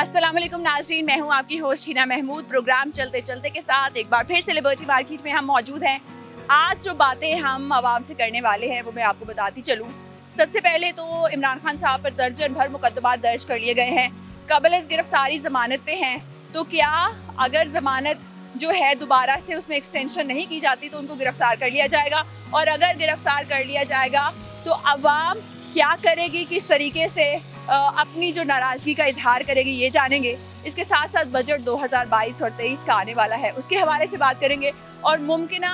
अस्सलाम वालेकुम नाज़रीन, मैं हूं आपकी होस्ट हिना महमूद। प्रोग्राम चलते चलते के साथ एक बार फिर से लिबर्टी मार्केट में हम मौजूद हैं। आज जो बातें हम आवाम से करने वाले हैं वो मैं आपको बताती चलूं। सबसे पहले तो इमरान खान साहब पर दर्जन भर मुकदमात दर्ज कर लिए गए हैं। कबल गिरफ्तारी ज़मानत पे हैं, तो क्या अगर ज़मानत जो है दोबारा से उसमें एक्सटेंशन नहीं की जाती तो उनको गिरफ्तार कर लिया जाएगा, और अगर गिरफ्तार कर लिया जाएगा तो अवाम क्या करेगी, किस तरीके से अपनी जो नाराज़गी का इजहार करेगी, ये जानेंगे। इसके साथ साथ बजट 2022 और 23 का आने वाला है, उसके हवाले से बात करेंगे। और मुमकिना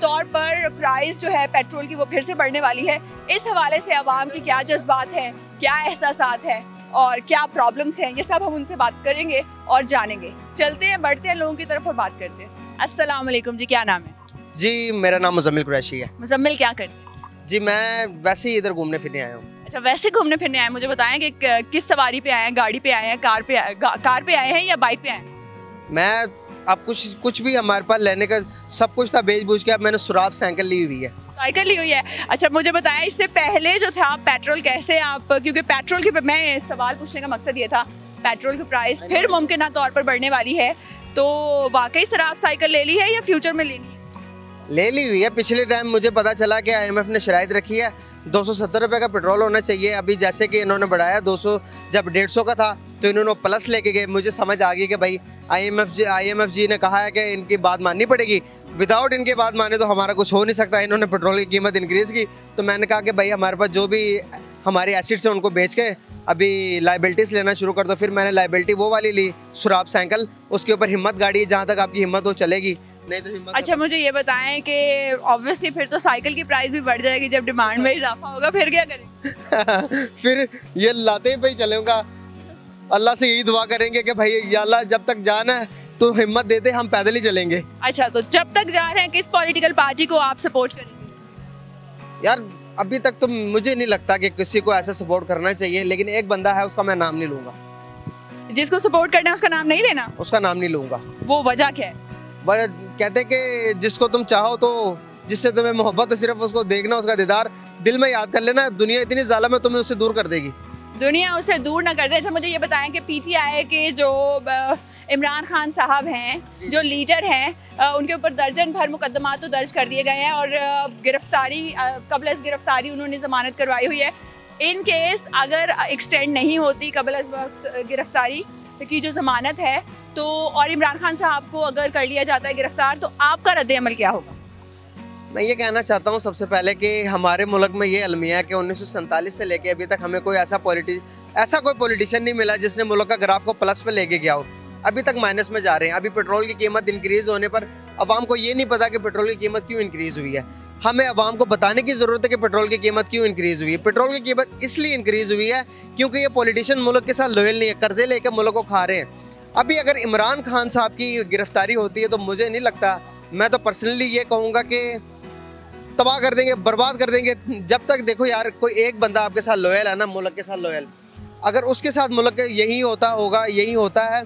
तौर पर प्राइस जो है पेट्रोल की वो फिर से बढ़ने वाली है। इस हवाले से अवाम की क्या जज्बात हैं, क्या एहसासात हैं और क्या प्रॉब्लम्स हैं, ये सब हम उनसे बात करेंगे और जानेंगे। चलते हैं, बढ़ते हैं लोगों की तरफ और बात करते हैं। अस्सलाम वालेकुम जी, क्या नाम है? जी, मेरा नाम मुजम्मिल कुरैशी है। मुजम्मिल, क्या करते हैं? जी, मैं वैसे ही इधर घूमने फिरने आया हूँ। अच्छा, वैसे घूमने फिरने आए। मुझे बताएं कि किस सवारी पे आए हैं, गाड़ी पे आए हैं, कार पे आए हैं या बाइक पे आए हैं? मैं अब कुछ भी हमारे पास लेने का सब कुछ था, बेच बूझ के अब मैंने सुराब साइकिल ली हुई है। साइकिल ली हुई है। अच्छा, मुझे बताएं इससे पहले जो था पेट्रोल कैसे आप, क्योंकि पेट्रोल की मैं सवाल पूछने का मकसद ये था, पेट्रोल की प्राइस फिर मुमकिन तौर पर बढ़ने वाली है, तो वाकई सर आप साइकिल ले ली है या फ्यूचर में लेनी है? ले ली हुई है। पिछले टाइम मुझे पता चला कि IMF ने शराइत रखी है 270 रुपये का पेट्रोल होना चाहिए। अभी जैसे कि इन्होंने बढ़ाया 200, जब 150 का था तो इन्होंने प्लस लेके गए। मुझे समझ आ गई कि भाई IMF जी ने कहा है कि इनकी बात माननी पड़ेगी। विदाउट इनकी बात माने तो हमारा कुछ हो नहीं सकता। इन्होंने पेट्रोल की कीमत इंक्रीज़ की, तो मैंने कहा कि भाई हमारे पास जो भी हमारे एसिड्स हैं उनको बेच के अभी लाइबिलिटीज़ लेना शुरू कर दो। फिर मैंने लाइबिलिटी वो वाली ली, सुराब साइकिल। उसके ऊपर हिम्मत गाड़ी, जहाँ तक आपकी हिम्मत हो चलेगी, नहीं तो हिम्मत। अच्छा, मुझे ये बताएं कि ऑब्वियसली फिर तो साइकिल की प्राइस भी बढ़ जाएगी जब डिमांड में इजाफा होगा, फिर क्या करें? फिर ये लाते पे ही चलूँगा। अल्लाह से यही दुआ करेंगे कि भाई या अल्लाह जब तक जाना है तो हिम्मत देते, हम पैदल ही चलेंगे। अच्छा, तो जब तक जा रहे हैं किस पॉलिटिकल पार्टी को आप सपोर्ट करेंगे? यार अभी तक तो मुझे नहीं लगता कि किसी को ऐसा सपोर्ट करना चाहिए, लेकिन एक बंदा है, उसका मैं नाम नहीं लूँगा। जिसको सपोर्ट करना है उसका नाम नहीं लेना? उसका नाम नहीं लूँगा। वो वजह क्या है? वह कहते कि जिसको तुम चाहो, तो जिससे तुम्हें मोहब्बत है, सिर्फ उसको देखना, उसका दीदार दिल में याद कर लेना। दुनिया इतनी ज़ालिम है, तुम्हें उससे दूर कर देगी। दुनिया उससे दूर ना कर दे। अच्छा, मुझे ये बताएं कि PTI के जो इमरान खान साहब हैं, जो लीडर हैं, उनके ऊपर दर्जन भर मुकदमात तो दर्ज कर दिए गए हैं और कबल गिरफ्तारी उन्होंने ज़मानत करवाई हुई है। इन केस अगर एक्सटेंड नहीं होती कबल गिरफ्तारी की जो ज़मानत है, तो और इमरान खान साहब को अगर कर लिया जाता है गिरफ्तार, तो आपका रद्द-ए-अमल क्या होगा? मैं ये कहना चाहता हूँ सबसे पहले कि हमारे मुल्क में ये अलमिया है कि 1947 से लेके अभी तक हमें कोई ऐसा कोई पॉलिटिशियन नहीं मिला जिसने मुल्क का ग्राफ को प्लस पे लेके गया हो। अभी तक माइनस में जा रहे हैं। अभी पेट्रोल की कीमत इंक्रीज़ होने पर अवाम को ये नहीं पता कि पेट्रोल की कीमत क्यों इंक्रीज़ हुई है। हमें अवाम को बताने की ज़रूरत है कि पेट्रोल की कीमत क्यों इंक्रीज़ हुई है। पेट्रोल की कीमत इसलिए इंक्रीज़ हुई है क्योंकि ये पॉलिटिशियन मुल्क के साथ लॉयल नहीं है, कर्जे लेके मुल्क को खा रहे हैं। अभी अगर इमरान खान साहब की गिरफ्तारी होती है तो मुझे नहीं लगता, मैं तो पर्सनली ये कहूँगा कि तबाह कर देंगे, बर्बाद कर देंगे। जब तक देखो यार, कोई एक बंदा आपके साथ लॉयल है ना, मुल्क के साथ लॉयल, अगर उसके साथ मुल्क यही होता है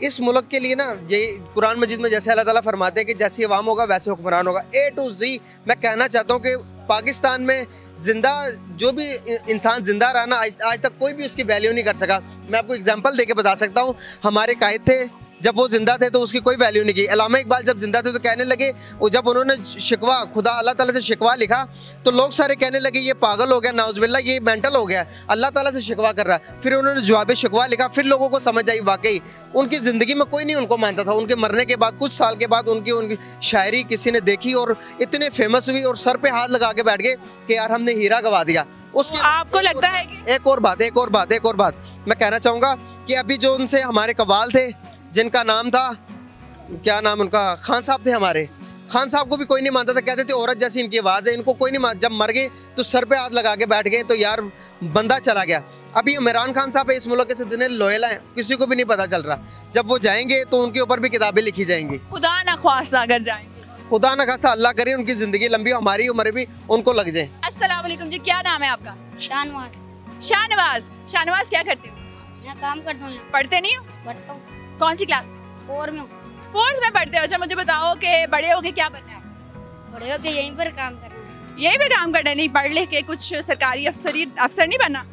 इस मुल्क के लिए ना। यही कुरान मजीद में जैसे अल्लाह ताला फरमाते हैं कि जैसी अवाम होगा वैसे हुक्मरान होगा। A to Z मैं कहना चाहता हूँ कि पाकिस्तान में जिंदा जो भी इंसान जिंदा रहा ना, आज तक कोई भी उसकी वैल्यू नहीं कर सका। मैं आपको एग्जांपल देके बता सकता हूँ। हमारे कायद थे, जब वो जिंदा थे तो उसकी कोई वैल्यू नहीं की। अल्लामा इकबाल जब जिंदा थे तो कहने लगे, और जब उन्होंने शिकवा खुदा अल्लाह ताला से शिकवा लिखा तो लोग सारे कहने लगे ये पागल हो गया, नाउज़ुबिल्लाह ये मेंटल हो गया, अल्लाह ताला से शिकवा कर रहा है। फिर उन्होंने जवाब शिकवा लिखा, फिर लोगों को समझ आई वाकई उनकी ज़िंदगी में कोई नहीं उनको मानता था। उनके मरने के बाद कुछ साल के बाद उनकी शायरी किसी ने देखी और इतने फेमस हुई और सर पे हाथ लगा के बैठ गए कि यार हमने हीरा गवा दिया। उसके आपको लगता है कि एक और बात मैं कहना चाहूँगा कि अभी जो उनसे हमारे कवाल थे, जिनका नाम था, क्या नाम उनका, खान साहब थे हमारे, खान साहब को भी कोई नहीं मानता था। कहते थे औरत जैसी इनकी आवाज़ है, इनको कोई नहीं मान। जब मर गए तो सर पे हाथ लगा के बैठ गए, तो यार बंदा चला गया। अभी इमरान खान साहब इस मुल्क के साथ इतने लॉयल हैं, किसी को भी नहीं पता चल रहा। जब वो जाएंगे तो उनके ऊपर भी किताबें लिखी जाएंगी। खुदा न ख्वास्ता अगर जाएंगे, खुदा न खास्ता, अल्लाह करे उनकी ज़िंदगी लंबी, हमारी उम्र भी उनको लग जाए। अस्सलाम वालेकुम जी, क्या नाम है आपका? शाहनवाज। शाहनवाज, क्या करते हो? मैं काम करता हूँ। पढ़ते नहीं हो? पढ़ता हूँ। कौन सी क्लास? 4 में। 4th में पढ़ते हो? अच्छा, मुझे बताओ कि बड़े होके क्या बनना है? बड़े होके यहीं पर काम करना है। यहीं पे काम करना है? नहीं पढ़ लिख के कुछ सरकारी अफसर नहीं बनना?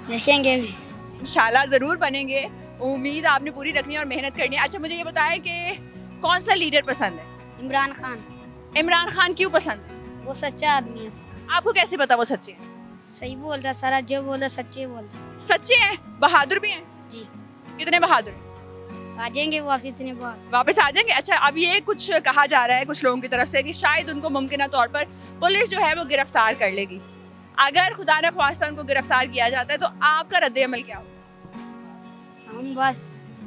देखेंगे भी। इंशाल्लाह ज़रूर बनेंगे। उम्मीद आपने पूरी रखनी है और मेहनत करनी है। अच्छा मुझे ये बताएं कि कौन सा लीडर पसंद है? इमरान खान। इमरान खान क्यों पसंद है? वो सच्चा आदमी है। आपको कैसे पता वो सच्चे हैं? सही बोलता है, सारा जो बोलता सच्चे बोलता। सच्चे हैं, बहादुर भी हैं? जी। कितने बहादुर? आ जाएंगे वापस इतने बार। वापस आ जाएंगे। अच्छा अब ये कुछ कहा जा रहा है कुछ लोगों की तरफ से कि शायद उनको मुमकिन तौर पर पुलिस जो है वो गिरफ्तार कर लेगी। अगर खुदा न ख्वास्ता उनको गिरफ्तार किया जाता है तो आपका रद्द-ए-अमल क्या होगा? हम बस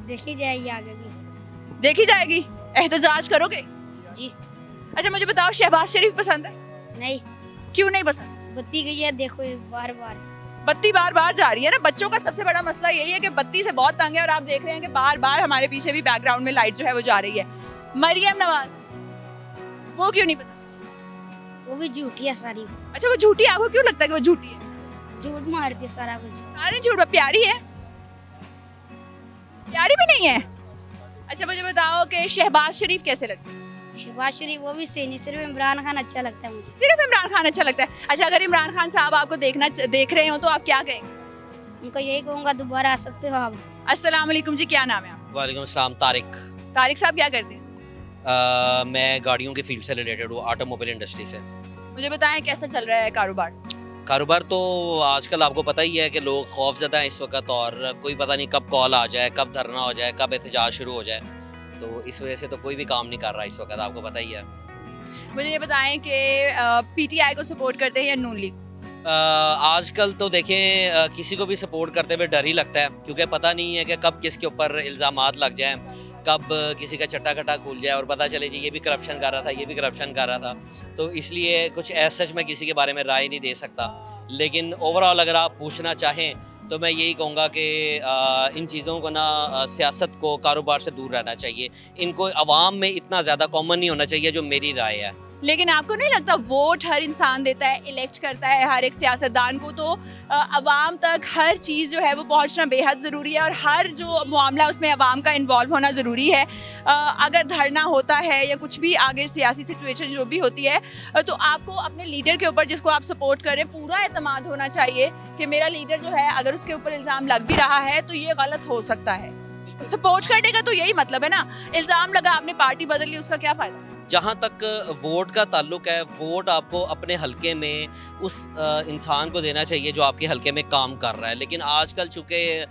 देखी जाएगी आगे भी। देखी जाएगी? एहतजाज करोगे? जी। अच्छा मुझे बताओ शहबाज शरीफ पसंद है? नहीं। क्यों नहीं पसंद? बत्ती गई है देखो बार बार। बत्ती बार बार जा रही है ना। बच्चों का सबसे बड़ा मसला यही है कि बत्ती से बहुत तंग है और आप देख रहे हैं कि बार बार हमारे पीछे भी बैकग्राउंड में लाइट जो है वो जा रही है। मरियम नवाज वो क्यों नहीं पसंद? वो भी झूठी है सारी। अच्छा वो झूठी, आपको क्यों लगता है कि वो झूठी है? झूठ मारती है सारा कुछ। सारी झूठ। प्यारी है? प्यारी भी नहीं है। अच्छा मुझे बताओ कि शहबाज शरीफ कैसे लगते हैं? शहबाज शरीफ वो भी सही नहीं, सिर्फ इमरान खान अच्छा लगता है मुझे। सिर्फ इमरान खान अच्छा लगता है? अच्छा अगर इमरान खान साहब आपको देख रहे हो तो आप क्या कहेंगे? उनको यही कहूँगा दोबारा आ सकते हो आप। अस्सलाम वालेकुम जी, क्या नाम है आपका? वालेकुम सलाम। तारिक। तारिक साहब क्या करते हैं? मैं गाड़ियों की फील्ड से रिलेटेड हूँ, ऑटोमोबाइल इंडस्ट्री से। मुझे बताएं कैसा चल रहा है कारोबार? कारोबार तो आजकल आपको पता ही है कि लोग खौफजदा हैं इस वक्त, और कोई पता नहीं कब कॉल आ जाए, कब धरना हो जाए, कब एहतजाज शुरू हो जाए, तो इस वजह से तो कोई भी काम नहीं कर रहा इस वक्त, आपको पता ही है। मुझे ये बताएं कि पीटीआई को सपोर्ट करते हैं या नून लीग? आजकल तो देखें किसी को भी सपोर्ट करते हुए डर ही लगता है, क्योंकि पता नहीं है कि कब किसके ऊपर इल्ज़ामात लग जाएं, कब किसी का चट्टा कट्टा खुल जाए और पता चले जी ये भी करप्शन कर रहा था, ये भी करप्शन कर रहा था। तो इसलिए कुछ ऐसा सच मैं किसी के बारे में राय नहीं दे सकता, लेकिन ओवरऑल अगर आप पूछना चाहें तो मैं यही कहूँगा कि इन चीज़ों को ना सियासत को कारोबार से दूर रहना चाहिए, इनको आवाम में इतना ज़्यादा कॉमन नहीं होना चाहिए, जो मेरी राय है। लेकिन आपको नहीं लगता वोट हर इंसान देता है, इलेक्ट करता है हर एक सियासतदान को, तो अवाम तक हर चीज़ जो है वो पहुंचना बेहद ज़रूरी है और हर जो मामला उसमें अवाम का इन्वॉल्व होना ज़रूरी है। अगर धरना होता है या कुछ भी आगे सियासी सिचुएशन जो भी होती है, तो आपको अपने लीडर के ऊपर जिसको आप सपोर्ट करें पूरा एतमाद होना चाहिए कि मेरा लीडर जो है अगर उसके ऊपर इल्ज़ाम लग भी रहा है तो ये गलत हो सकता है। सपोर्ट करने का तो यही मतलब है ना। इल्ज़ाम लगा, आपने पार्टी बदल ली, उसका क्या फ़ायदा? जहाँ तक वोट का ताल्लुक है, वोट आपको अपने हलके में उस इंसान को देना चाहिए जो आपके हलके में काम कर रहा है। लेकिन आजकल चूँकि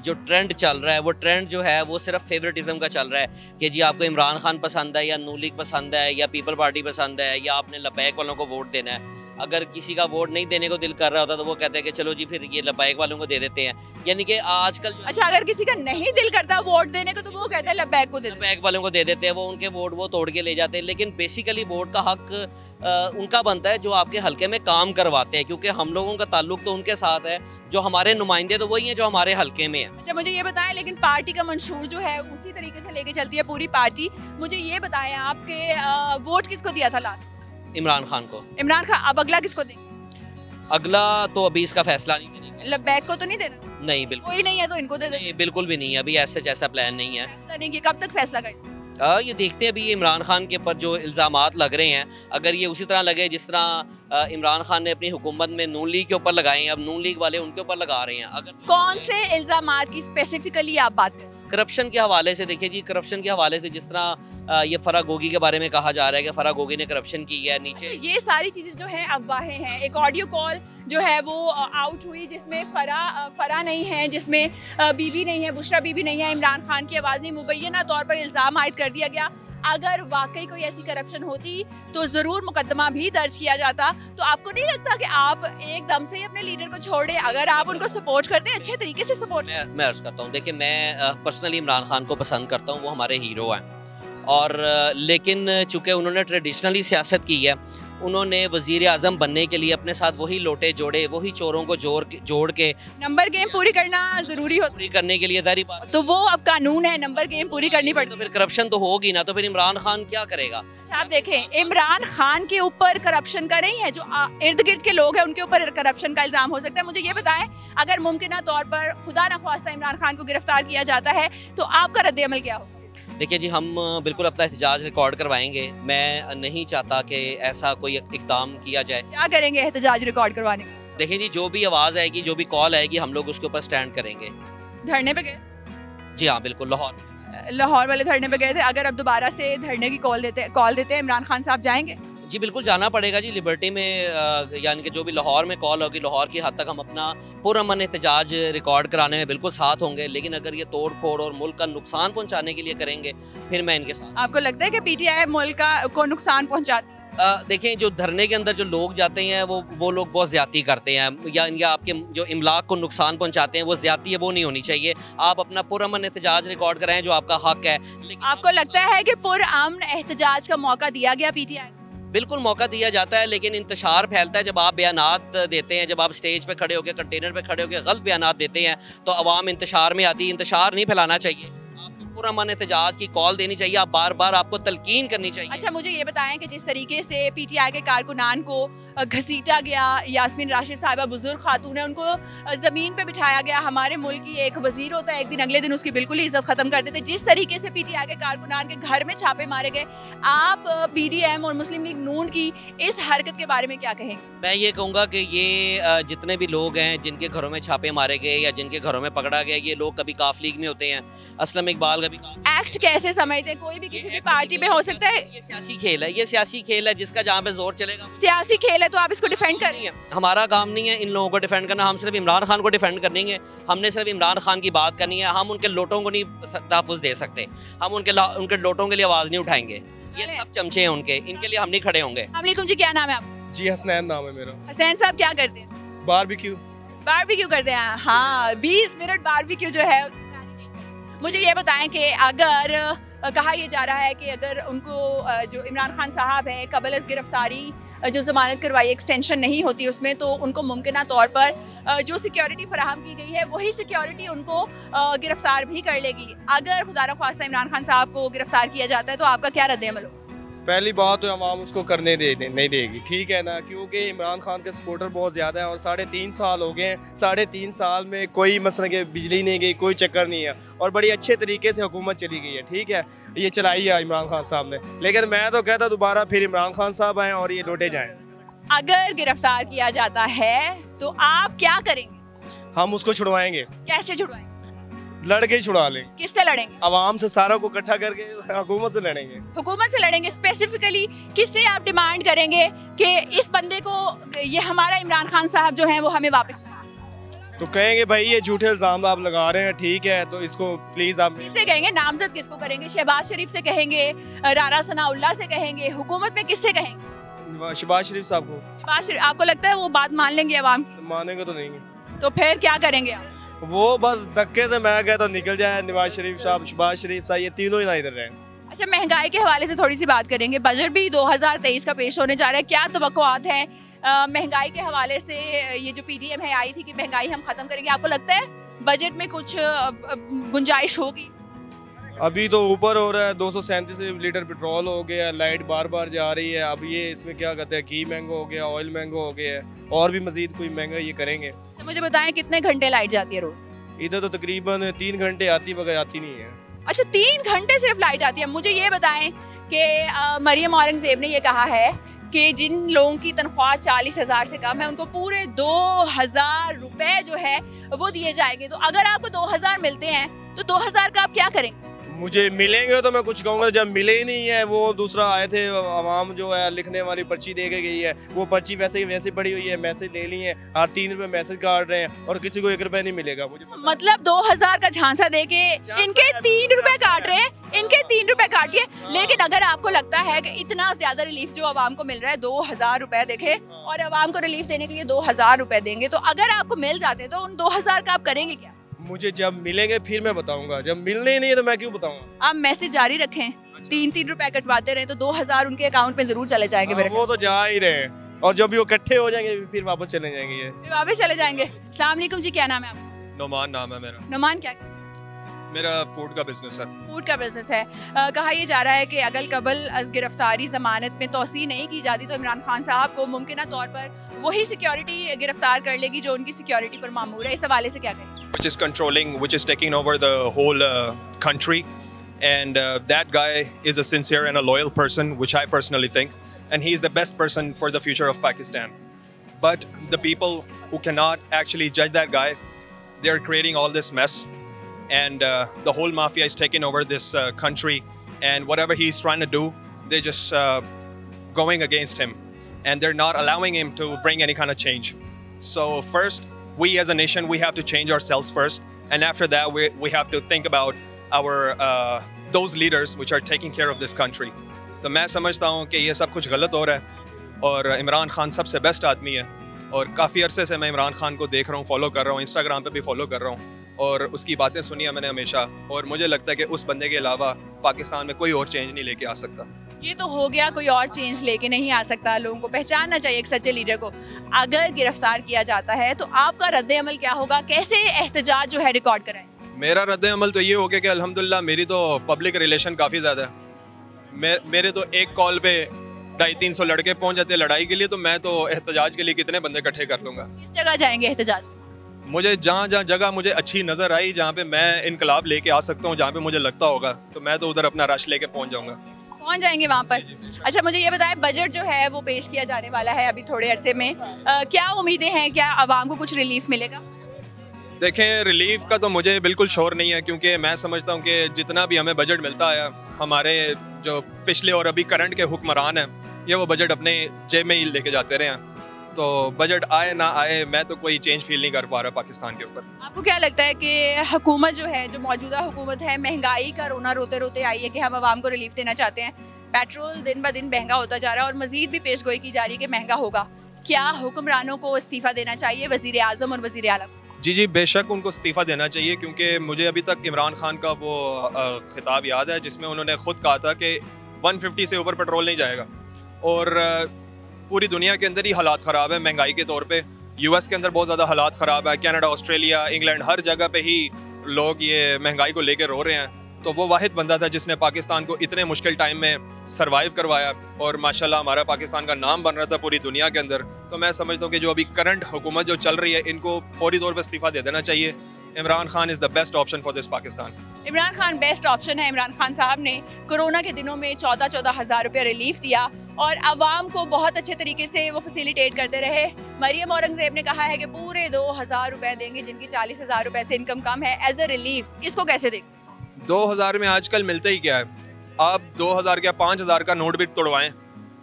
जो ट्रेंड चल रहा है वो ट्रेंड जो है वो सिर्फ फेवरेटिज्म का चल रहा है कि जी आपको इमरान खान पसंद है या नून लीग पसंद है या पीपल पार्टी पसंद है या आपने लबैक वालों को वोट देना है। अगर किसी का वोट नहीं देने को दिल कर रहा होता तो वो कहते हैं कि चलो जी फिर ये लबैक वालों को दे देते हैं, यानी कि आजकल। अच्छा अगर किसी का नहीं दिल करता वोट देने को तो वो कहते हैं लबैक को दे देते हैं, लबैक वालों को दे देते हैं, वो उनके वोट वो तोड़ के ले जाते हैं। लेकिन बेसिकली वोट का हक उनका बनता है जो आपके हलके में काम करवाते हैं, क्योंकि हम लोगों का ताल्लुक तो उनके साथ है, जो हमारे नुमाइंदे तो वही हैं जो हमारे हलके में है। अच्छा मुझे ये बताएं, लेकिन पार्टी का मंशूर जो है उसी तरीके से लेके चलती है पूरी पार्टी। मुझे ये बताएं आपके वोट किसको दिया था लास्ट? इमरान खान को। इमरान खान। अब अगला किसको देंगे? अगला तो अभी इसका फैसला नहीं करेंगे। लबैक को तो नहीं देना? नहीं बिल्कुल कोई नहीं है तो इनको दे देंगे? बिल्कुल भी नहीं, अभी ऐसा प्लान नहीं है। फैसला नहीं किया, कब तक फैसला करेंगे? ये देखते हैं अभी ये इमरान खान के ऊपर जो इल्ज़ामात लग रहे हैं, अगर ये उसी तरह लगे जिस तरह इमरान खान ने अपनी हुकूमत में नून लीग के ऊपर लगाए हैं, अब नून लीग वाले उनके ऊपर लगा रहे हैं। अगर कौन से इल्जामात की स्पेसिफिकली आप बात करें? करप्शन के हवाले से देखिए जी, करप्शन के हवाले से जिस तरह ये फराह गोगी के बारे में कहा जा रहा है कि फराह गोगी ने करप्शन की है नीचे। अच्छा, ये सारी चीजें जो हैं अफवाहें हैं। एक ऑडियो कॉल जो है वो आउट हुई जिसमें फराह नहीं है, जिसमें बीबी नहीं है, बुशरा बीबी नहीं है, इमरान खान की आवाज़ नहीं, मुबैना तौर पर इल्ज़ाम आयद कर दिया गया। अगर वाकई कोई ऐसी करप्शन होती तो ज़रूर मुकदमा भी दर्ज किया जाता। तो आपको नहीं लगता कि आप एकदम से ही अपने लीडर को छोड़ दें? अगर आप उनको सपोर्ट करते हैं अच्छे तरीके से सपोर्ट। मैं अर्ज़ करता हूँ, देखिए मैं पर्सनली इमरान खान को पसंद करता हूँ, वो हमारे हीरो हैं, और लेकिन चूँकि उन्होंने ट्रेडिशनली सियासत की है, उन्होंने वज़ीर आज़म बनने के लिए अपने साथ वही लोटे जोड़े, वही चोरों को जोड़ के नंबर गेम पूरी करना ज़रूरी होता पूरी करने के लिए जारी बात, तो वो अब कानून है, नंबर गेम पूरी करनी पड़ती तो फिर करप्शन तो होगी ना, तो फिर इमरान खान क्या करेगा? आप देखें इमरान खान के ऊपर करप्शन का नहीं है, जो इर्द गिर्द के लोग हैं उनके ऊपर करप्शन का इल्ज़ाम हो सकता है। मुझे ये बताएं, अगर मुमकिन तौर पर खुदा न ख्वास्ता इमरान खान को गिरफ्तार किया जाता है तो आपका रद्द-ए-अमल क्या होगा? देखिए जी, हम बिल्कुल अपना एहतजाज रिकॉर्ड करवाएंगे। मैं नहीं चाहता कि ऐसा कोई इक़दाम किया जाए। क्या करेंगे एहतजाज रिकॉर्ड करवाने के? देखिए जी, जो भी आवाज़ आएगी, जो भी कॉल आएगी, हम लोग उसके ऊपर स्टैंड करेंगे। धरने पे गए? जी हाँ, बिल्कुल। लाहौर वाले धरने पे गए थे, अगर अब दोबारा से धरने की कॉल देते हैं इमरान खान साहब जाएंगे? जी बिल्कुल जाना पड़ेगा जी। लिबर्टी में यानी कि जो भी लाहौर में कॉल होगी, लाहौर की हद तक हम अपना पुरअमन एहतजाज रिकॉर्ड कराने में बिल्कुल साथ होंगे, लेकिन अगर ये तोड़ फोड़ और मुल्क का नुकसान पहुंचाने के लिए करेंगे फिर मैं इनके साथ। आपको लगता है कि पीटीआई मुल्क को नुकसान पहुंचाती है? देखें, जो धरने के अंदर जो लोग जाते हैं वो लोग बहुत ज़्यादती करते हैं, या आपके जो इमलाक को नुकसान पहुंचाते हैं वो ज़्यादती है, वो नहीं होनी चाहिए। आप अपना पुरअमन एहतजाज रिकॉर्ड कराएं जो आपका हक है। लेकिन आपको लगता है कि पुरअमन एहतजाज का मौका दिया गया पीटीआई? बिल्कुल मौका दिया जाता है, लेकिन इंतशार फैलता है जब आप बयानात देते हैं, जब आप स्टेज पे खड़े होकर कंटेनर पे खड़े होकर गलत बयानात देते हैं तो अवाम इंतशार में आती है। इंतशार नहीं फैलाना चाहिए, आपको पुरअमन एहतजाज की कॉल देनी चाहिए, आप बार बार आपको तलकीन करनी चाहिए। अच्छा, मुझे ये बताएं कि जिस तरीके से पीटीआई के कारकुनान को घसीटा गया, यास्मीन राशिद साहिबा बुजुर्ग खातून है, उनको ज़मीन पे बिठाया गया। हमारे मुल्क की एक वजीर होता है, एक दिन अगले दिन उसकी बिल्कुल ही इज्जत ख़त्म कर देते। जिस तरीके से पीटीआई के कारकुनान के घर में छापे मारे गए, आप पीडीएम और मुस्लिम लीग नून की इस हरकत के बारे में क्या कहेंगे? मैं ये कहूँगा कि ये जितने भी लोग हैं जिनके घरों में छापे मारे गए या जिनके घरों में पकड़ा गया, ये लोग कभी काफ लीग में होते हैं, असलम इकबाल कभी एक्ट कैसे समझते हैं? कोई भी किसी भी पार्टी में हो सकता है। ये सियासी खेल है, ये सियासी खेल है जिसका जहाँ पे जोर चलेगा। सियासी खेल है तो आप इसको डिफेंड कर रही हैं। हमारा काम नहीं है इन लोगों को डिफेंड करना, हम सिर्फ इमरान खान को डिफेंड करेंगे। हमने सिर्फ इमरान खान की बात करनी है, हम उनके लोटों को नहीं तहफ़्फ़ुज़ दे सकते, हम उनके लोटों के लिए आवाज़ नहीं उठाएंगे। ये सब चमचे हैं उनके, इनके लिए हम नहीं खड़े होंगे। अस्सलामुअलैकुम जी, क्या नाम है आपका? जी हसनैन नाम है मेरा। हसनैन साहब क्या करते हैं? बारबेक्यू करते हैं। हाँ, 20 मिनट बारबेक्यू जो है उसकी तैयारी नहीं करते। मुझे ये बताएं कि अगर कहा यह जा रहा है कि अगर उनको जो इमरान खान साहब है कबल अज़ गिरफ्तारी जो ज़मानत करवाई, एक्सटेंशन नहीं होती उसमें, तो उनको मुमकिना तौर पर जो सिक्योरिटी फराहम की गई है वही सिक्योरिटी उनको गिरफ्तार भी कर लेगी। अगर खुदा न ख्वास्ता इमरान खान साहब को गिरफ्तार किया जाता है तो आपका क्या रद्द-ए-अमल होगा? पहली बात तो अवाम उसको करने नहीं देगी, ठीक है ना, क्योंकि इमरान खान के सपोर्टर बहुत ज़्यादा हैं और 3.5 साल हो गए हैं। 3.5 साल में कोई मसला के बिजली नहीं गई, कोई चक्कर नहीं है और बड़ी अच्छे तरीके से हुकूमत चली गई है, ठीक है, ये चलाई है इमरान खान साहब ने। लेकिन मैं तो कहता दोबारा फिर इमरान खान साहब आएँ और ये लौटे जाएँ। अगर गिरफ्तार किया जाता है तो आप क्या करेंगे? हम उसको छुड़वाएंगे। कैसे छुड़वाएंगे? लड़के ही छुड़ा लेंगे। किससे लड़ेंगे? आवाम से सारों को इकट्ठा करके हुकूमत से लड़ेंगे। हुकूमत से लड़ेंगे। स्पेसिफिकली किससे आप डिमांड करेंगे कि इस बंदे को, ये हमारा इमरान खान साहब जो हैं वो हमें वापस? तो कहेंगे भाई ये झूठे इल्जाम आप लगा रहे हैं, ठीक है, तो इसको प्लीज आप। किससे कहेंगे? नामजद किसको करेंगे? शहबाज शरीफ से कहेंगे, राना सनाउल्लाह से कहेंगे, हुकूमत में किससे कहेंगे? शहबाज शरीफ साहब को। शहबाज शरीफ, आपको लगता है वो बात मान लेंगे अवाम की? मानेंगे तो नहीं। तो फिर क्या करेंगे आप? वो बस धक्के से मैं कहता तो निकल जाए। नवाज शरीफ साहब, शहबाज शरीफ साहब, ये तीनों ही ना इधर रहे। अच्छा, महंगाई के हवाले से थोड़ी सी बात करेंगे। बजट भी 2023 का पेश होने जा रहा है, क्या तवक्कुआत हैं महंगाई के हवाले से? ये जो पीडीएम है आई थी कि महंगाई हम खत्म करेंगे, आपको लगता है बजट में कुछ गुंजाइश होगी? अभी तो ऊपर हो रहा है, 237 लीटर पेट्रोल हो गया, लाइट बार बार जा रही है। अब ये इसमें क्या कहते हैं, घी महंगा हो गया, ऑयल महंगा हो गया है, और भी मजीद कोई महंगा ये करेंगे। तो मुझे बताएं कितने घंटे लाइट जाती है रोज? इधर तो तकरीबन 3 घंटे आती, मगर आती नहीं है। अच्छा, 3 घंटे सिर्फ लाइट आती है। मुझे ये बताएं कि मरियम औरंगजेब ने ये कहा है कि जिन लोगों की तनख्वाह 40,000 से कम है उनको पूरे 2,000 रुपए जो है वो दिए जाएंगे। तो अगर आपको 2,000 मिलते हैं तो 2,000 का आप क्या करेंगे? मुझे मिलेंगे तो मैं कुछ कहूँगा, जब मिले ही नहीं है। वो दूसरा आए थे, आवाम जो है लिखने वाली पर्ची दे के गई है, वो पर्ची वैसे पड़ी हुई है, मैसेज ले लिए हैं, हर 3 रुपए मैसेज काट रहे हैं और किसी को 1 रुपए नहीं मिलेगा। मुझे मतलब 2,000 का झांसा दे के इनके 3 रुपए काट रहे हैं, इनके 3 रुपए काटिए। लेकिन अगर आपको लगता है कि इतना ज्यादा रिलीफ जो आवाम को मिल रहा है, 2,000 रुपए देखे, और आवाम को रिलीफ देने के लिए 2,000 रुपए देंगे, तो अगर आपको मिल जाते हैं तो उन 2,000 का आप करेंगे क्या? मुझे जब मिलेंगे फिर मैं बताऊंगा, जब मिलने ही नहीं है तो मैं क्यों बताऊंगा। आप मैसेज जारी रखें, 3-3 रुपए कटवाते रहे तो 2,000 उनके अकाउंट में जरूर चले जाएंगे मेरे। वो तो जा ही रहे हैं, और जब भी वो इकट्ठे हो जाएंगे फिर वापस चले जाएंगे। ये फिर वापस चले जाएंगे। अस्सलाम वालेकुम जी, क्या नाम है आपका? नोमान नाम है मेरा। नोमान, क्या मेरा फूड का बिजनेस है। फूड का बिजनेस है। कहा यह जा रहा है कि अगर कबल अज़ गिरफ्तारी जमानत में तोसी नहीं की जाती तो इमरान खान साहब को मुमकिना तौर पर वही सिक्योरिटी गिरफ्तार कर लेगी जो उनकी सिक्योरिटी पर मामूर है। इस हवाले से क्या कहें? Which is controlling, which is taking over the whole country, and that guy is a sincere and a loyal person, which I personally think, and he is the best person for the future of Pakistan. But the people who cannot actually judge that guy, they are creating all this mess, and the whole mafia is taking over this country, and whatever he's trying to do, they're just going against him, and they're not allowing him to bring any kind of change. So first, we as a nation, we have to change ourselves first, and after that we have to think about our those leaders which are taking care of this country. तो मैं समझता हूँ कि ये सब कुछ गलत हो रहा है, और इमरान खान सबसे बेस्ट आदमी है, और काफ़ी अरसे से मैं इमरान खान को देख रहा हूँ, फॉलो कर रहा हूँ, इंस्टाग्राम पे भी फॉलो कर रहा हूँ, और उसकी बातें सुनी है मैंने हमेशा, और मुझे लगता है कि उस बंदे के अलावा पाकिस्तान में कोई और चेंज नहीं लेके आ सकता। ये तो हो गया, कोई और चेंज लेके नहीं आ सकता। लोगों को पहचानना चाहिए एक सच्चे लीडर को। अगर गिरफ्तार किया जाता है तो आपका रद्द अमल क्या होगा, कैसे एहतजाज जो है रिकॉर्ड कराएं? मेरा रद्द अमल तो ये हो गया कि अल्हम्दुलिल्लाह मेरी तो पब्लिक रिलेशन काफ़ी ज़्यादा है। मेरे तो एक कॉल पे 250-300 लड़के पहुंच जाते हैं लड़ाई के लिए, तो मैं तो एहतजाज के लिए कितने बंदे इकट्ठे कर लूँगा। किस जगह जाएंगे एहतजाज? मुझे जहाँ जगह मुझे अच्छी नज़र आई, जहाँ पे मैं इनकलाब लेके आ सकता हूँ, जहाँ पे मुझे लगता होगा, तो मैं तो उधर अपना रश लेके पहुँच जाऊँगा। पहुंच जाएंगे वहाँ पर। अच्छा, मुझे ये बताएं, बजट जो है वो पेश किया जाने वाला है अभी थोड़े अरसे में, क्या उम्मीदें हैं, क्या आवाम को कुछ रिलीफ मिलेगा? देखें, रिलीफ का तो मुझे बिल्कुल श्योर नहीं है, क्योंकि मैं समझता हूँ कि जितना भी हमें बजट मिलता है, हमारे जो पिछले और अभी करंट के हुक्मरान हैं, ये वो बजट अपने जेब में ही लेके जाते रहे हैं। तो बजट आए ना आए, मैं तो कोई चेंज फील नहीं कर पा रहा पाकिस्तान के ऊपर। आपको क्या लगता है कि हुकूमत जो है, जो मौजूदा हुकूमत है, महंगाई का रोना रोते रोते आई है कि हम आवाम को रिलीफ देना चाहते हैं, पेट्रोल दिन ब दिन महंगा होता जा रहा है और मजीद भी पेशगोई की जा रही है कि महंगा होगा, क्या हुक्मरानों को इस्तीफा देना चाहिए, वजीर आजम और वजीर आला? जी, बेशक उनको इस्तीफ़ा देना चाहिए, क्योंकि मुझे अभी तक इमरान खान का वो खिताब याद है जिसमें उन्होंने खुद कहा था कि 150 से ऊपर पेट्रोल नहीं जाएगा, और पूरी दुनिया के अंदर ही हालात ख़राब है महंगाई के तौर पे। यूएस के अंदर बहुत ज़्यादा हालात ख़राब है, कनाडा, ऑस्ट्रेलिया, इंग्लैंड, हर जगह पे ही लोग ये महंगाई को लेकर रो रहे हैं। तो वो वाहिद बंदा था जिसने पाकिस्तान को इतने मुश्किल टाइम में सर्वाइव करवाया, और माशाल्लाह हमारा पाकिस्तान का नाम बन रहा था पूरी दुनिया के अंदर। तो मैं समझता हूँ कि जो अभी करंट हुकूमत जो चल रही है, इनको फौरी तौर पर इस्तीफ़ा दे देना चाहिए। Imran Khan is the best option for this Pakistan. Imran Khan best option है। इमरान खान साहब ने कोरोना के दिनों में 14-14 हज़ार रुपये रिलीफ दिया और आवाम को बहुत अच्छे तरीके से वो फैसिलिटेट करते रहे। मरियम औरंगजेब ने कहा है कि पूरे 2,000 रुपये देंगे जिनकी 40,000 रुपये से इनकम कम है, एज ए रिलीफ। इसको कैसे देंगे? 2,000 में आजकल मिलते ही क्या है? आप 2,000 क्या 5,000 का नोट भी तोड़वाएं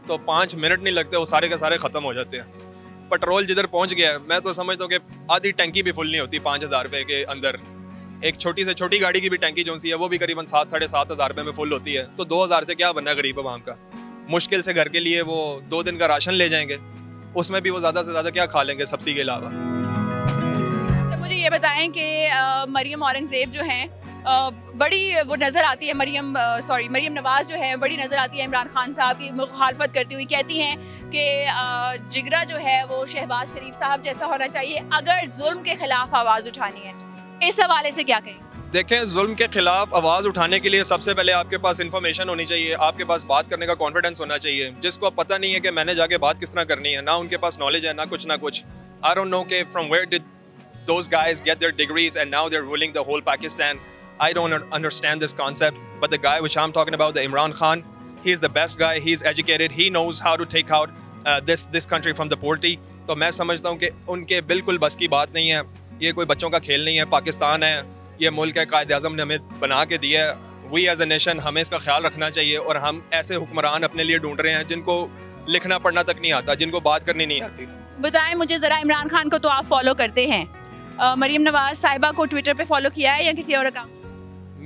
तो 5 मिनट नहीं लगते, वो सारे के सारे ख़त्म हो जाते हैं। पेट्रोल जिधर पहुंच गया है, मैं तो समझता हूँ कि आधी टंकी भी फुल नहीं होती 5,000 रुपये के अंदर। एक छोटी से छोटी गाड़ी की भी टंकी जो सी है वो भी करीबन 7-7,500 रुपये में फुल होती है। तो 2,000 से क्या बनना गरीब आवाम का? मुश्किल से घर के लिए वो 2 दिन का राशन ले जाएंगे, उसमें भी वो ज़्यादा से ज़्यादा क्या खा लेंगे सब्जी के अलावा। अच्छा, मुझे ये बताएं कि मरियम औरंगजेब जो हैं बड़ी वो नज़र आती है, मरियम नवाज जो है बड़ी नज़र आती है इमरान खान साहब की मुखालफत करती हुई। कहती हैं कि जिगरा जो है वो शहबाज शरीफ साहब जैसा होना चाहिए अगर जुल्म के खिलाफ आवाज़ उठानी है। इस हवाले से क्या कहें? देखें, जुल्म के खिलाफ आवाज़ उठाने के लिए सबसे पहले आपके पास इन्फॉर्मेशन होनी चाहिए, आपके पास बात करने का कॉन्फिडेंस होना चाहिए। जिसको पता नहीं है कि मैंने जाके बात किस तरह करनी है, ना उनके पास नॉलेज है, ना कुछ। आई डोंट नो कि from where did those guys get their degrees and now they're ruling the whole Pakistan. I don't understand this concept, but the guy which I'm talking about, the Imran Khan, he's the best guy, he's educated, he knows how to take out this country from the poverty. तो मैं समझता हूँ कि उनके बिल्कुल बस की बात नहीं है। ये कोई बच्चों का खेल नहीं है, पाकिस्तान है, ये मुल्क है, कायद-ए-आज़म ने हमें बना के दिया है। We as a nation, हमें इसका ख्याल रखना चाहिए, और हम ऐसे हुक्मरान अपने लिए ढूंढ रहे हैं जिनको लिखना पढ़ना तक नहीं आता, जिनको बात करनी नहीं आती। बताएं मुझे ज़रा, इमरान खान को तो आप फॉलो करते हैं, मरियम नवाज साहिबा को ट्विटर पे फॉलो किया है या किसी और अकाउंट?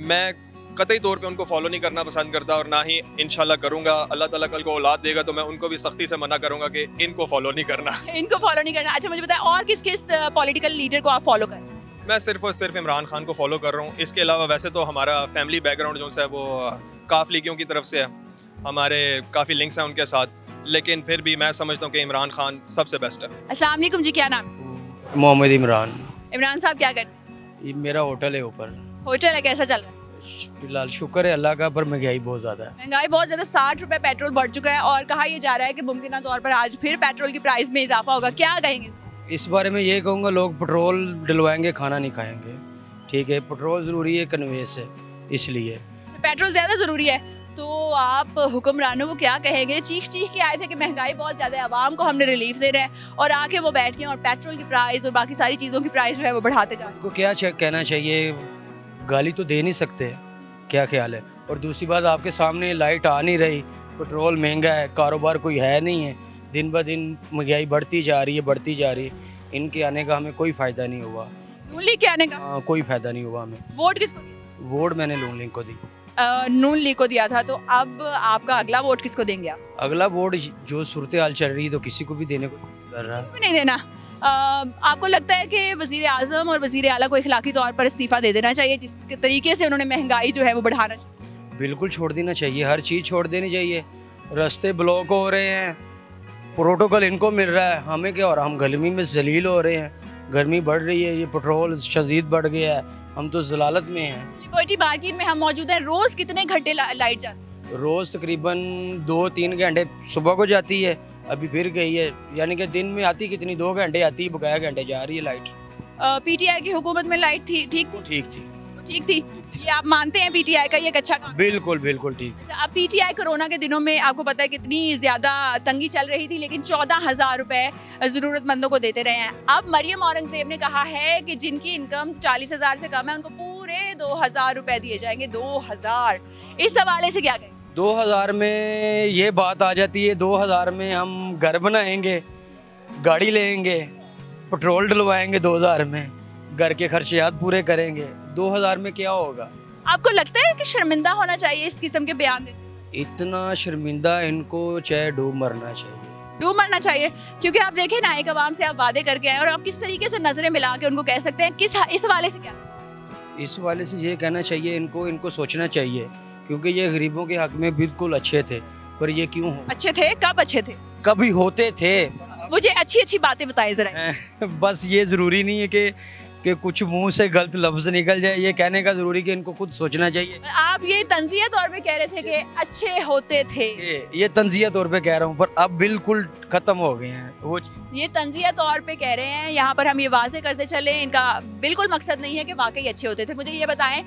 मैं कतई तौर पे उनको फॉलो नहीं करना पसंद करता, और ना ही इंशाल्लाह करूंगा। अल्लाह ताला कल को औलाद देगा तो मैं उनको भी सख्ती से मना करूंगा कि इनको फॉलो नहीं करना। इनको फॉलो नहीं करना। अच्छा, मुझे बताएं और किस किस पॉलिटिकल लीडर को आप फॉलो करें? मैं सिर्फ और सिर्फ इमरान खान को फॉलो कर रहा हूँ। इसके अलावा वैसे तो हमारा फैमिली बैकग्राउंड जो है वो काफ लीगियों की तरफ से है, हमारे काफ़ी लिंक्स हैं उनके साथ, लेकिन फिर भी मैं समझता हूँ कि इमरान खान सबसे बेस्ट है। अस्सलाम वालेकुम जी, क्या नाम? मोहम्मद इमरान। इमरान साहब क्या करते हैं? ये मेरा होटल है ऊपर। होटल है, कैसा चल रहा है? फिलहाल शुक्र है अल्लाह का, पर महंगाई बहुत ज़्यादा है। महंगाई बहुत ज़्यादा, 60 रुपये पेट्रोल बढ़ चुका है और कहा यह जा रहा है कि मुमकिन तौर पर आज फिर पेट्रोल की प्राइस में इजाफा होगा। क्या कहेंगे इस बारे में? ये कहूँगा लोग पेट्रोल डलवाएंगे, खाना नहीं खाएंगे। ठीक है, पेट्रोल ज़रूरी है, कन्वेंस है, इसलिए पेट्रोल ज़्यादा ज़रूरी है। तो आप हुक्मरानों को क्या कहेंगे? चीख के आए थे कि महंगाई बहुत ज़्यादा है, आवाम को हमने रिलीफ दे रहे हैं, और आके वो बैठ गए और पेट्रोल की प्राइस और बाकी सारी चीज़ों की प्राइस जो है वो बढ़ाते जा रहे हैं। उनको क्या कहना चाहिए? गाली तो दे नहीं सकते, क्या ख्याल है? और दूसरी बात, आपके सामने लाइट आ नहीं रही, पेट्रोल महंगा है, कारोबार कोई है नहीं है, दिन ब दिन महंगाई बढ़ती जा रही है। इनके आने का हमें कोई फ़ायदा नहीं हुआ। नून लीग के आने का कोई फ़ायदा नहीं हुआ हमें। वोट किसको दिया? वोट मैंने नून लीग को दी। नून लीग को दिया था, तो अब आपका अगला वोट किसको देंगे आप? अगला वोट जो सूरत हाल चल रही है तो किसी को भी देने को कर रहा है। भी नहीं देना। आपको लगता है कि वजीर आजम और वजीर आला को इखलाकी तौर पर इस्तीफा दे देना चाहिए, जिस तरीके से उन्होंने महंगाई जो है वो बढ़ाना चाहिए? बिल्कुल छोड़ देना चाहिए, हर चीज़ छोड़ देनी चाहिए। रास्ते ब्लॉक हो रहे हैं, प्रोटोकॉल इनको मिल रहा है, हमें क्या हो रहा है? हम गर्मी में जलील हो रहे हैं, गर्मी बढ़ रही है, ये पेट्रोल शदीद बढ़ गया है, हम तो जलालत में हैं। लिबर्टी मार्केट में हम मौजूद हैं। रोज़ कितने घंटे लाइट जाती है? रोज़ तकरीबन 2-3 घंटे सुबह को जाती है, अभी फिर गई है, यानी कि दिन में आती कितनी, 2 घंटे आती है, बकाया घंटे जा रही है लाइट। पीटीआई की हुकूमत में लाइट थी, ठीक थी। ये आप मानते हैं पीटीआई का ये एक अच्छा काम? बिल्कुल ठीक। अच्छा, अब पीटीआई कोरोना के दिनों में आपको पता है कितनी ज़्यादा तंगी चल रही थी, लेकिन 14,000 रुपए ज़रूरतमंदों को देते रहे हैं। अब मरियम औरंगज़ेब ने कहा है कि जिनकी इनकम 40,000 से कम है उनको पूरे 2,000 रुपए दिए जाएंगे। 2,000, इस हवाले से क्या कहें? 2000 में ये बात आ जाती है, 2000 में हम घर बनाएंगे, गाड़ी लेंगे, पेट्रोल डलवाएंगे, 2000 में घर के खर्चियात पूरे करेंगे, 2000 में क्या होगा? आपको लगता है कि शर्मिंदा होना चाहिए इस किस्म के बयान देते? इतना शर्मिंदा इनको चाहे डूब मरना चाहिए। क्योंकि आप देखें ना, एक आवाम से आप वादे करके आए और आप किस तरीके से नजरें मिला के उनको कह सकते हैं, इस हवाले से क्या? इस हवाले से ये कहना चाहिए, इनको सोचना चाहिए, क्योंकि ये गरीबों के हक में बिल्कुल अच्छे थे, पर ये क्यों अच्छे थे? कब अच्छे थे? कभी होते थे। मुझे अच्छी बातें बताएं जरा। बस ये जरूरी नहीं है कि कुछ मुंह से गलत लफ्ज निकल जाए, ये कहने का जरूरी कि इनको खुद सोचना चाहिए। आप ये तंजिया तौर पे कह रहे थे कि अच्छे होते थे। ये तंजिया तौर पे कह रहा हूँ, पर अब बिल्कुल खत्म हो गए हैं वो। ये तंजिया तौर पे कह रहे हैं, यहाँ पर हम ये वाजे करते चले, इनका बिल्कुल मकसद नहीं है कि वाकई अच्छे होते थे। मुझे ये बताएं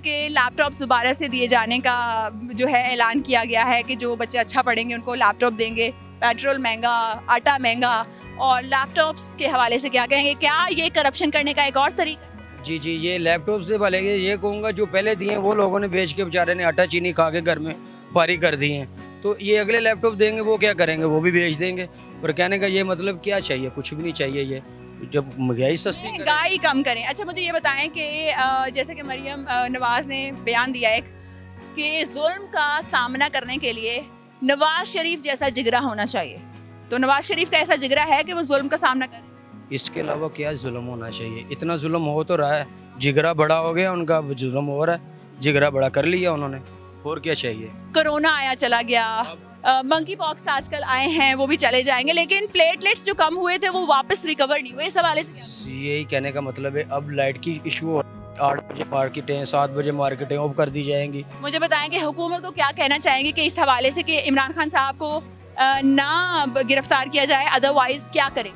कि लैपटॉप्स दोबारा से दिए जाने का जो है ऐलान किया गया है कि जो बच्चे अच्छा पढ़ेंगे उनको लैपटॉप देंगे। पेट्रोल महंगा, आटा महंगा, और लैपटॉप्स के हवाले से क्या कहेंगे? क्या ये करप्शन करने का एक और तरीका? जी, ये लैपटॉप से भले ये कहूँगा जो पहले दिए वो लोगों ने बेच के बेचारे ने आटा चीनी खा के घर में फारिग कर दिए हैं, तो ये अगले लैपटॉप देंगे वो क्या करेंगे? वो भी बेच देंगे। पर कहने का ये मतलब क्या चाहिए? कुछ भी नहीं चाहिए। ये जब महंगाई सस्ती, महंगाई कम करें। अच्छा, मुझे ये बताएं कि जैसे कि मरियम नवाज ने बयान दिया है कि जुल्म का सामना करने के लिए नवाज शरीफ जैसा जिगरा होना चाहिए, तो नवाज शरीफ का ऐसा जिगरा है कि वो जुल्म का सामना करें? इसके अलावा क्या जुल्म होना चाहिए? इतना जुल्म हो तो रहा है, जिगरा बड़ा हो गया उनका, जुल्म हो रहा है, जिगरा बड़ा कर लिया उन्होंने, और क्या चाहिए? कोरोना आया चला गया, मंकी पॉक्स आजकल आए हैं, वो भी चले जाएंगे, लेकिन प्लेटलेट्स जो कम हुए थे वो वापस रिकवर नहीं हुए। इस हवाले से यही कहने का मतलब है, अब लाइट की इशू 8 बजे मार्केटें, 7 बजे मार्केटें ऑफ कर दी जाएंगी। मुझे बताएं कि हुकूमत को क्या कहना चाहेंगे कि इस हवाले से कि इमरान खान साहब को ना गिरफ्तार किया जाए, अदरवाइज क्या करें?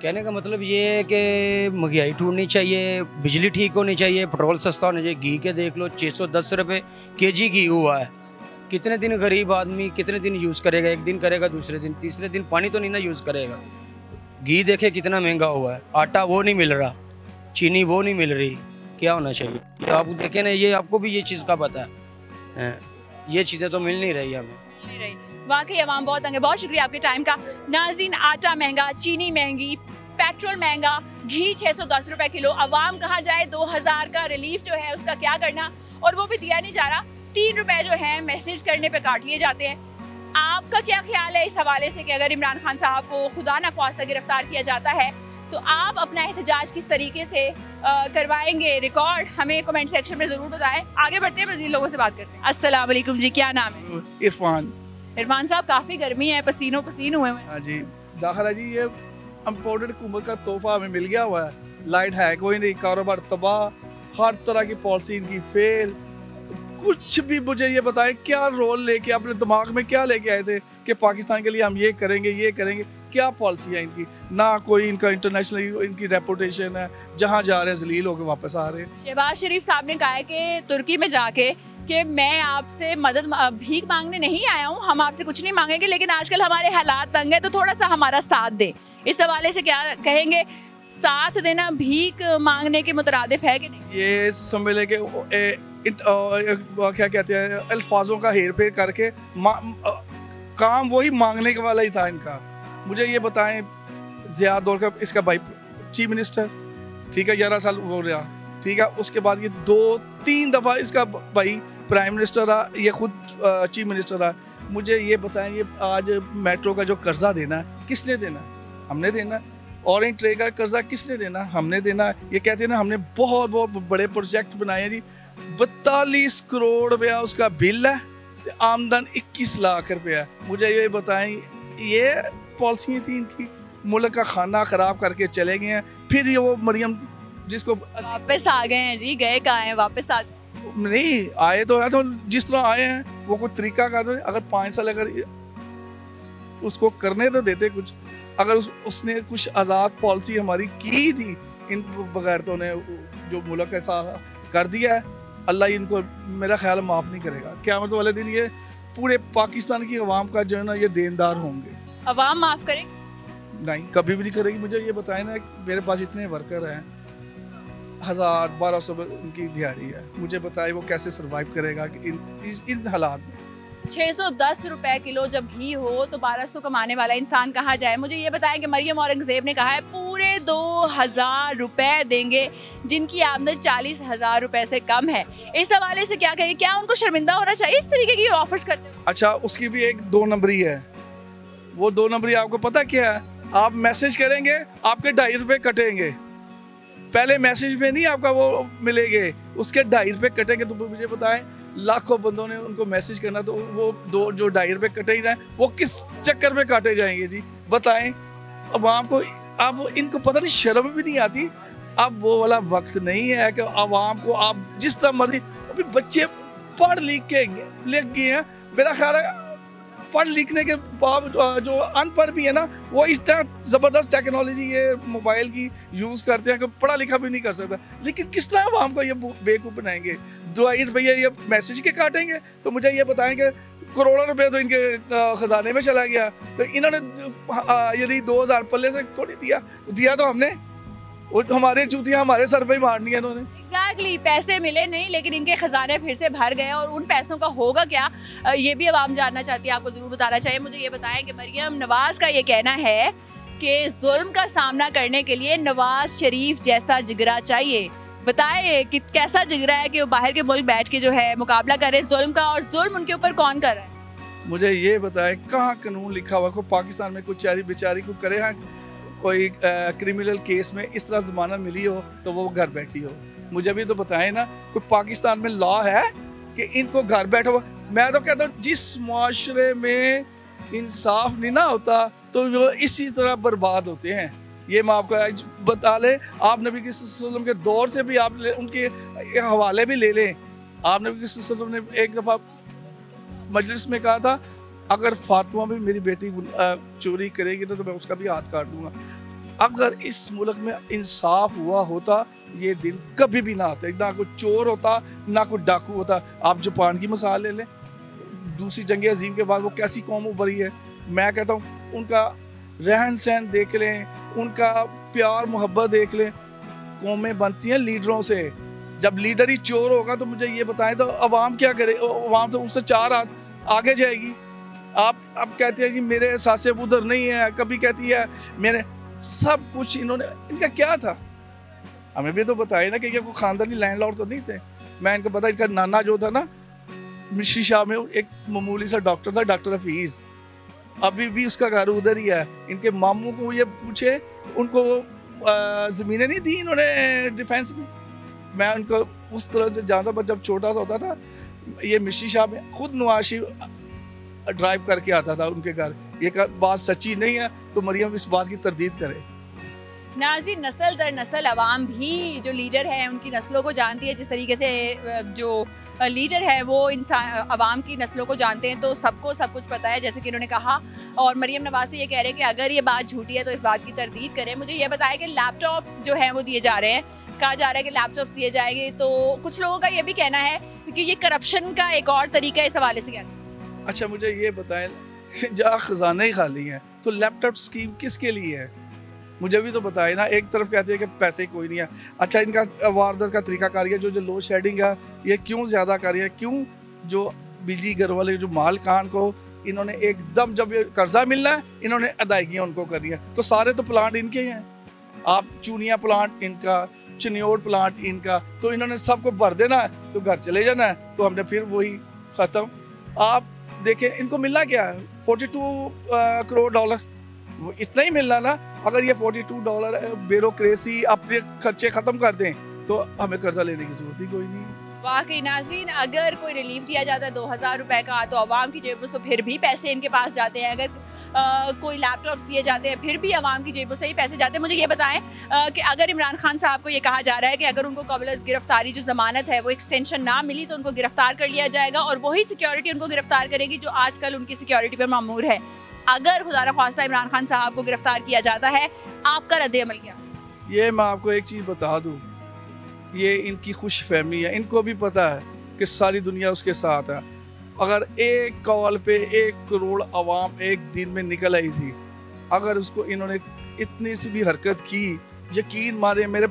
कहने का मतलब ये है कि महंगाई टूटनी चाहिए, बिजली ठीक होनी चाहिए, पेट्रोल सस्ता होना चाहिए। घी के देख लो 610 रुपये kg घी हुआ है। कितने दिन गरीब आदमी कितने दिन यूज़ करेगा? एक दिन करेगा, दूसरे दिन, तीसरे दिन पानी तो नहीं ना यूज़ करेगा। घी देखे कितना महंगा हुआ है, आटा वो नहीं मिल रहा, चीनी वो नहीं मिल रही, क्या होना चाहिए? ये आप देखें ना, ये आपको भी ये चीज़ का पता है, ये चीज़ें तो मिल नहीं रही हमें। वाकई अवाम बहुत तंग है। बहुत शुक्रिया आपके टाइम का। नाज़रीन, आटा महंगा, चीनी महंगी, पेट्रोल महंगा, घी 610 रुपए किलो, अवाम कहाँ जाए? 2000 का रिलीफ जो है उसका क्या करना, और वो भी दिया नहीं जा रहा। 3 रुपए जो है मैसेज करने पे काट लिए जाते हैं। आपका क्या ख्याल है इस हवाले से कि अगर इमरान खान साहब को खुदा न ख्वास्ता गिरफ्तार किया जाता है तो आप अपना एहतजाज किस तरीके से करवाएंगे रिकॉर्ड? हमें कमेंट सेक्शन में ज़रूर बताएं। आगे बढ़ते हैं, मज़ीद लोगों से बात करते हैं। अस्सलाम वालेकुम जी, क्या नाम है? इरफान साहब, काफ़ी गर्मी है, पसीनों पसीन हुए हैं। हाँ जी, ज़ाहिर है जी, ये इम्पोर्टेड हुकूमत का तोहफा हमें मिल गया हुआ है। लाइट है कोई नहीं, कारोबार तबाह, हर तरह की पॉलिसी इनकी फेल। कुछ भी मुझे ये बताएं, क्या रोल लेके अपने दिमाग में क्या लेके आए थे कि पाकिस्तान के लिए हम ये करेंगे? क्या पॉलिसी है इनकी? ना कोई इनका इंटरनेशनल इनकी रेपुटेशन है, जहाँ जा रहे हैं जलील होकर वापस आ रहे हैं। शहबाज शरीफ साहब ने कहा है कि तुर्की में जाके कि मैं आपसे मदद भीख मांगने नहीं आया हूँ, हम आपसे कुछ नहीं मांगेंगे, लेकिन आजकल हमारे हालात तंग है तो थोड़ा सा हमारा साथ दें। इस हवाले से क्या कहेंगे? साथ देना भीख मांगने के मुतरादिफ है कि नहीं? ये समझ ले कि क्या कहते हैं, अल्फाजों का हेर फेर करके काम वही मांगने के वाला ही था इनका। मुझे ये बताएं, ज़िया दौर का इसका भाई चीफ मिनिस्टर, ठीक है, 11 साल हो रहा, ठीक है, उसके बाद ये 2-3 दफ़ा इसका भाई प्राइम मिनिस्टर रहा, ये खुद चीफ मिनिस्टर रहा। मुझे ये बताएं, ये आज मेट्रो का जो कर्जा देना है किसने देना है? हमने देना है। ऑरेंज ट्रे का कर्जा किसने देना? हमने देना। ये कहते हैं ना हमने बहुत बहुत बड़े प्रोजेक्ट बनाए हैं जी, 42 करोड़ रुपया उसका बिल है, आमदन 21 लाख रुपया है। मुझे ये बताएं, ये पॉलिसी थी इनकी, मुल्क का खाना खराब करके चले गए हैं। फिर ये वो मरियम जिसको वापस आ गए हैं जी, गए कहाँ हैं, वापस आ नहीं आए तो है, तो जिस तरह आए हैं वो कोई तरीका कर रहे हैं। अगर 5 साल अगर उसको करने तो देते कुछ, अगर उसने कुछ आज़ाद पॉलिसी हमारी की थी, इन बगैर तो ने जो मुल्क के साथ कर दिया है, अल्लाह इनको मेरा ख्याल माफ़ नहीं करेगा। क़यामत वाले दिन ये पूरे पाकिस्तान की आवाम का जो है ना ये देनदार होंगे। अवाम माफ़ करे? नहीं, कभी भी नहीं करेगी। मुझे ये बताएं ना, मेरे पास इतने वर्कर हैं, 1000-1200 उनकी दिहाड़ी है, मुझे बताए वो कैसे सर्वाइव करेगा कि इन हालात में। 610 रुपए किलो जब घी हो तो 1200 कमाने वाला इंसान कहाँ जाए? मुझे ये बताएं कि मरियम औरंगजेब ने कहा है पूरे 2000 रुपए देंगे जिनकी आमदन 40,000 रुपए से कम है। इस हवाले से क्या कहिए, क्या उनको शर्मिंदा होना चाहिए इस तरीके की ऑफर्स करते हैं? अच्छा, उसकी भी एक 2 नंबरी है। वो 2 नंबरी आपको पता क्या है? आप मैसेज करेंगे आपके 2.5 रुपए कटेंगे। पहले मैसेज में नहीं आपका वो मिलेंगे, उसके 2.5 रुपए कटेंगे। तो मुझे बताएं, लाखों बंदों ने उनको मैसेज करना, तो वो जो 2.5 रुपए कटे ही रहे, वो किस चक्कर में काटे जाएंगे जी? बताएं। अब आपको, अब इनको पता नहीं, शर्म भी नहीं आती। अब वो वाला वक्त नहीं है कि आवाम को आप जिस तरह मर्जी, अभी बच्चे पढ़ लिख गए हैं, मेरा ख्याल है पढ़ लिखने के बाद जो अनपढ़ भी है ना, वो इस तरह ज़बरदस्त टेक्नोलॉजी ये मोबाइल की यूज़ करते हैं कि पढ़ा लिखा भी नहीं कर सकता। लेकिन किस तरह आवाम को ये बेवकूफ़ बनाएंगे? 2.5 रुपये ये मैसेज के काटेंगे। तो मुझे ये बताएंगे, करोड़ों रुपए तो इनके ख़जाने में चला गया। तो इन्होंने यदि 2000 पल्ले से थोड़ी दिया तो हमने, वो हमारे जूतियाँ हमारे सर पे ही मारनी है इन्होंने। एग्जैक्टली, पैसे मिले नहीं लेकिन इनके खजाने फिर से भर गए, और उन पैसों का होगा क्या ये भी आवाम जानना चाहती है, आपको जरूर बताना चाहिए। मुझे ये बताएं कि मरियम नवाज का ये कहना है कि जुल्म का सामना करने के लिए नवाज शरीफ जैसा जिगरा चाहिए। बताए कि कैसा जिगरा है कि वो बाहर के मुल्क बैठ के जो है मुकाबला करे जुल्म का, और जुल्म उनके ऊपर कौन कर रहा है? मुझे ये बताएं, कहाँ कानून लिखा हुआ को पाकिस्तान में कुछ चारी बेचारी को करे, हाँ कोई क्रिमिनल केस में इस तरह जमानत मिली हो तो वो घर बैठी हो? मुझे भी तो बताएं ना, कोई पाकिस्तान में लॉ है कि इनको घर बैठा हुआ? मैं तो कहता हूँ जिस माशरे में इंसाफ नहीं ना होता तो वो इसी तरह बर्बाद होते हैं। ये मैं आपको बता लें, आप नबी की सल्लल्लाहु अलैहि वसल्लम के दौर से भी आप उनके हवाले भी ले लें। आप नबी की सल्लल्लाहु अलैहि वसल्लम ने एक दफ़ा मजलिस में कहा था, अगर फातिमा भी मेरी बेटी चोरी करेगी तो मैं उसका भी हाथ काट दूंगा। अगर इस मुल्क में इंसाफ हुआ होता ये दिन कभी भी ना आता, ना कोई चोर होता ना कोई डाकू होता। आप जापान की मिसाल ले लें, दूसरी जंग अजीम के बाद वो कैसी कौम उभरी है। मैं कहता हूँ उनका रहन सहन देख लें, उनका प्यार मोहब्बत देख लें। कौमें बनती हैं लीडरों से। जब लीडर ही चोर होगा तो मुझे ये बताएं तो अवाम क्या करे? अवाम तो उससे 4 हाथ आगे जाएगी। आप कहते हैं जी मेरे एहसास उधर नहीं है, कभी कहती है मेरे, सब कुछ इन्होंने, इनका क्या था हमें भी तो बताया ना कि ये कोई खानदानी लैंडलॉर्ड तो नहीं थे। मैं इनको पता, इनका नाना जो था ना मिश्री शाह में एक मामूली सा डॉक्टर था, डॉक्टर हफीज, अभी भी उसका घर उधर ही है। इनके मामू को ये पूछे, उनको ज़मीनें नहीं दी इन्होंने डिफेंस में। मैं उनको उस तरह से जानता, पर जब छोटा सा होता था ये मिश्री शाह में खुद नवाज शरीफ ड्राइव करके आता था उनके घर। ये बात सच्ची नहीं है तो मरियम इस बात की तरदीद करे। नाज़रीन, नस्ल दर नस्ल अवाम भी जो लीडर है उनकी नस्लों को जानती है। जिस तरीके से जो लीडर है वो इंसान अवाम की नस्लों को जानते हैं, तो सबको सब कुछ पता है जैसे कि इन्होंने कहा। और मरियम नवाज से ये कह रहे हैं कि अगर ये बात झूठी है तो इस बात की तरदीद करें। मुझे ये बताया कि लैपटॉप्स जो हैं वो दिए जा रहे हैं, कहा जा रहा है कि लैपटॉप्स दिए जाएंगे। तो कुछ लोगों का ये भी कहना है कि ये करप्शन का एक और तरीका है। इस हवाले से क्या? अच्छा, मुझे ये बताएं, जहाँ खजाने ही खाली हैं तो लैपटॉप स्कीम किसके लिए है? मुझे भी तो बताए ना। एक तरफ कहते हैं कि पैसे कोई नहीं है। अच्छा, इनका वारदात का तरीकाकार है, जो लोड शेडिंग है ये क्यों ज़्यादा कर रही है? क्यों जो बिजली घर वाले जो मालकान को इन्होंने एकदम जब ये कर्जा मिलना है इन्होंने अदायगियाँ उनको करनी है। तो सारे तो प्लांट इनके ही हैं। आप चूनिया प्लांट इनका, चनियोड़ प्लांट इनका, तो इन्होंने सबको भर देना है तो घर चले जाना है, तो हमने फिर वही ख़त्म। आप देखें इनको मिलना क्या है, 42 करोड़ डॉलर, वो इतना ही मिलना ना। अगर ये 42 डॉलर ब्यूरोक्रेसी अपने खर्चे ख़त्म कर दें तो हमें कर्जा लेने की ज़रूरत ही कोई नहीं। वाकई नाज़रीन, अगर कोई रिलीफ दिया जाता है 2000 रुपए का तो आवाम की जेबों से फिर भी पैसे इनके पास जाते हैं। अगर कोई लैपटॉप्स दिए जाते हैं फिर भी आवाम की जेबों से ही पैसे जाते हैं। मुझे ये बताएं कि अगर इमरान खान साहब को ये कहा जा रहा है कि अगर उनको कबल गिरफ्तारी जो ज़मानत है वो एक्सटेंशन ना मिली तो उनको गिरफ्तार कर लिया जाएगा और वही सिक्योरिटी उनको गिरफ्तार करेगी जो आजकल उनकी सिक्योरिटी पर मामूर है। अगर खुदा ख्वास्ता इमरान खान साहब को गिरफ्तार किया जाता है, आपका रद्द-ए-अमल क्या? ये मैं आपको एक चीज़ बता दूँ, ये इनकी खुश फहमी है। इनको भी पता है कि सारी दुनिया उसके साथ है। अगर एक कॉल पे 1 करोड़ आवाम एक दिन में निकल आई थी, अगर उसको इन्होंने इतनी सी भी हरकत की, यकीन मारे मेरे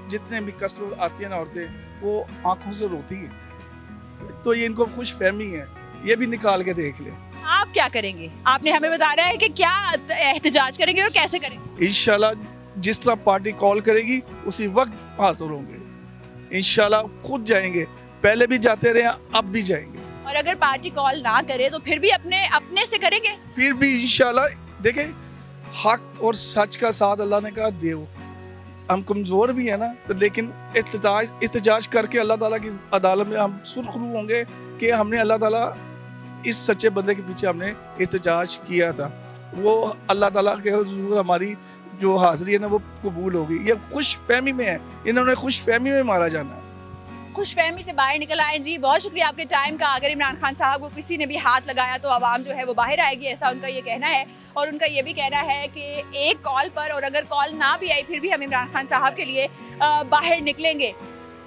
जितने भी कस्टमर आती हैं ना औरतें, वो आंखों से रोती हैं। तो ये इनको खुश फहमी है, ये भी निकाल के देख ले। आप क्या करेंगे? आपने हमें बताया है कि क्या एहतजाज करेंगे और कैसे करेंगे? इंशाल्लाह जिस तरह पार्टी कॉल करेगी उसी वक्त हाजिर होंगे। इंशाल्लाह खुद जाएंगे, पहले भी जाते रहे, अब भी जाएंगे। और अगर पार्टी कॉल ना करे तो फिर भी अपने से करेंगे? फिर भी इंशाल्लाह। देखें, हक और सच का साथ अल्लाह ने कहा देव। हम कमज़ोर भी है ना, तो लेकिन एहतजाज करके अल्लाह ताला की अदालत में हम सुरखरू होंगे कि हमने अल्लाह ताला इस सच्चे बंदे के पीछे हमने एहतजाज किया था। वो अल्लाह ताला के हुजूर हमारी जो हाजिरी है ना वो कबूल होगी। ये खुश फहमी में है, इन्होंने खुश फहमी में मारा जाना है। खुश फहमी से बाहर निकल आए जी। बहुत शुक्रिया आपके टाइम का। अगर इमरान खान साहब को किसी ने भी हाथ लगाया तो आवाम जो है वो बाहर आएगी, ऐसा उनका ये कहना है। और उनका ये भी कहना है कि एक कॉल पर, और अगर कॉल ना भी आई फिर भी हम इमरान खान साहब के लिए बाहर निकलेंगे।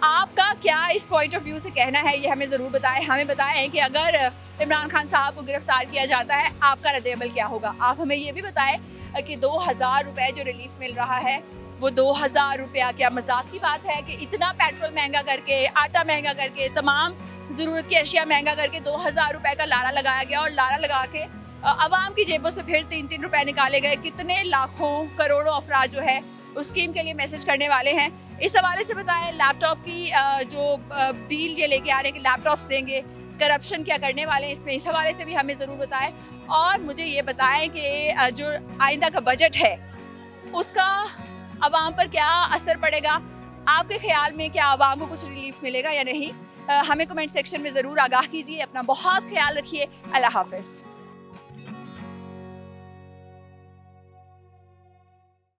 आपका क्या इस पॉइंट ऑफ व्यू से कहना है ये हमें ज़रूर बताएं। हमें बताएं कि अगर इमरान खान साहब को गिरफ्तार किया जाता है आपका रद्द-ए-अमल क्या होगा। आप हमें ये भी बताएं कि 2000 रुपये जो रिलीफ मिल रहा है वो 2000 रुपया क्या मजाक की बात है कि इतना पेट्रोल महंगा करके, आटा महंगा करके, तमाम ज़रूरत की अशिया महंगा करके 2000 रुपये का लारा लगाया गया और लारा लगा के आवाम की जेबों से फिर 3-3 रुपये निकाले गए। कितने लाखों करोड़ों अफराद जो है उस स्कीम के लिए मैसेज करने वाले हैं। इस हवाले से बताएं, लैपटॉप की जो डील ये लेके आ रहे हैं कि लैपटॉप्स देंगे, करप्शन क्या करने वाले हैं इसमें, इस हवाले से भी हमें ज़रूर बताएं। और मुझे ये बताएं कि जो आइंदा का बजट है उसका आवाम पर क्या असर पड़ेगा। आपके ख्याल में क्या आवाम को कुछ रिलीफ मिलेगा या नहीं? हमें कमेंट सेक्शन में ज़रूर आगाह कीजिए। अपना बहुत ख्याल रखिए। अल्लाह हाफ़िज़।